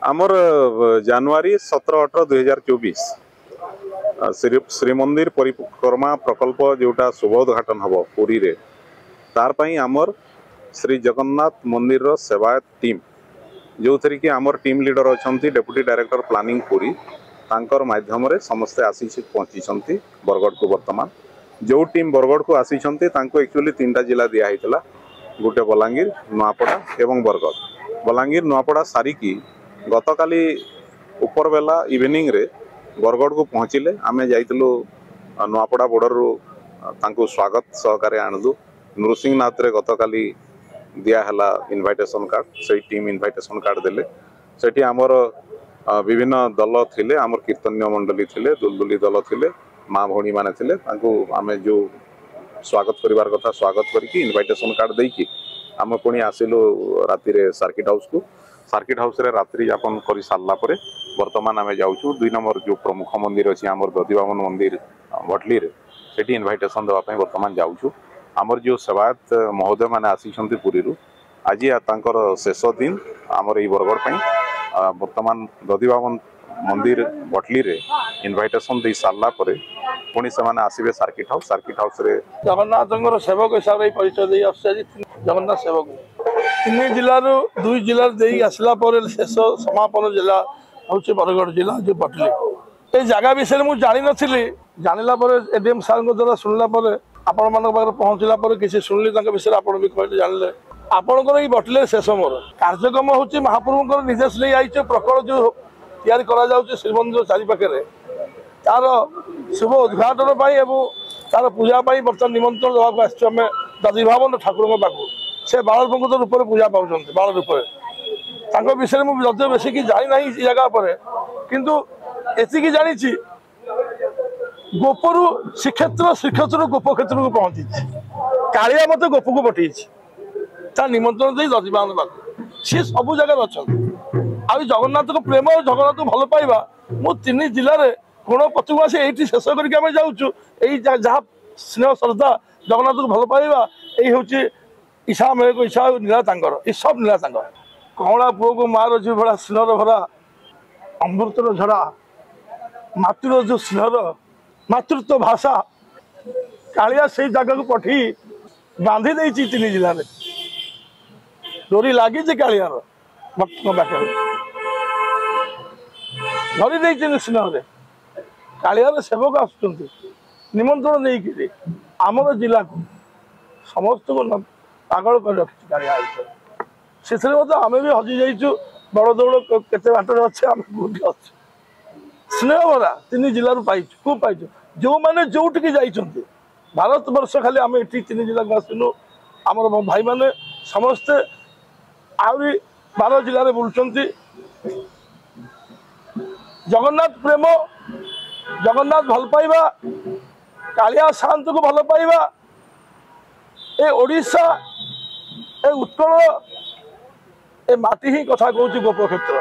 आमर जनवरी 17-18-2024 श्रीमंदिर परिक्रमा प्रकल्प जोटा शुभ उद्घाटन हम पुरी रे तार पई आमर श्री जगन्नाथ मंदिर रो सेवायत टीम जो थी कि आमर टीम लीडर अच्छा डेप्यूटी डायरेक्टर प्लानिंग पुरी तांकर माध्यम रे समस्ते आसी पहुंची बरगढ़ को वर्तमान जो टीम बरगढ़ को आसी एक्चुअली 3टा जिला दिया होता गोटे बलांगीर नुआपड़ा एवं बरगढ़ बलांगीर नुआपड़ा सारिकी गतकाली उपर बेला इवनिंग रे बरगढ़ को पहुँचले आम जाइलु नुआपड़ा बॉर्डर रु तांको स्वागत सहकारे आणलु नृसिंहनाथ रे गतकाली दियाहला इनविटेशन कार्ड से टीम इनविटेशन कार्ड देले सेठी आमर विभिन्न दल थिले आमर कीर्तन्य मंडली थिले दुलदुली दल थिले माँ भौणी माने थिले तांको आमे जो स्वागत करिवार कथा स्वागत करके इनविटेशन कार्ड देकी आम पुणी आसिलु राति रे सर्किट हाउस रे रात्रि यापन कर सारा पर बर्तमान आम जाऊँ 2 नंबर जो प्रमुख मंदिर अच्छी आमर दधिबामन मंदिर भटली रे सेठी इनविटेशन देवाई बर्तमान जाऊँ आमर जो सेवायत महोदय मैंने आसी पुरी आज तांकर शेष दिन आमर ये बरगढ़ पर बर्तमान दधिबामन मंदिर भटली रे इनविटेशन दे सारा पर पुणी से आसवे सर्किट हाउस रे जगन्नाथ सेवक हिसाब से परिचय दे जगन्नाथ सेवक 3 जिलूर 2 जिला आसला शेष समापन जिला हूँ बरगढ़ जिला जो भटली ये जगह विषय मुझे जानी नी जानला एडीएम सार द्वारा शुणला आपण मान पहुँचला किसी शुणिली विषय आप भी कहले जानले आपणकर ये भटली शेष मोर कार्यक्रम हूँ महाप्रभु निर्देश नहीं आई प्रकल्प जो तैयारी करा श्रीमंदिर चारिपाखे तार शुभ उद्घाटन तार पूजा बर्तमान निमंत्रण देवाक आम दधिबामन ठाकुर पाखु से बाल प्रकृत रूप में पूजा पाँच बाल रूप विषय मुझे बेस कि जानी ना जगह पर किंतु एति जानी गोपरू श्रीक्षेत्र गोप क्षेत्र को पहुंची कालिया मत गोप को पठे निमंत्रण दे दधिबामन पाखु सी सब जगह अच्छा आ जगन्नाथ को प्रेम और जगन्नाथ भल पाइबा मु 3 जिले में कोण पचक आसे ये शेष करके जाऊँ जहाँ स्नेह श्रद्धा जगन्नाथ को भल पाइबा यही हूँ ईशा मेरे को ईशा नीला ये सब नीला कौड़ा पुओ को मार जो भरा स्नेहर भरा अमृतर झरा मातृ जो स्नेहर मातृत्व भाषा कालिया से जगह को पठी बांधी 3 जिले में डोरी लगी कालियार भक्त पाखे धरी स्नेह कालियार सेवक आसुच्च निमंत्रण नहीं आमर जिला को समस्त को पागल कर रखी कालिया से आम भी हजि जाइचु बड़ दौड़ केते बाटर अच्छे आम कौटी अच्छे स्नेह भरा 3 जिलूर पाइचु खूब पाइचु जो मैंने जोटिकी जाइछन्ति भारत वर्ष खाली आम ये 3 जिला को आसलु आमर भाई मैंने समस्ते आहरी 12 जिले में बुलुचंती जगन्नाथ प्रेम जगन्नाथ भल पाइबा कालिया शांत को भल पाइबा ए ओडिशा ए उत्कल ए माटी ही कथा कहूँ गोप क्षेत्र।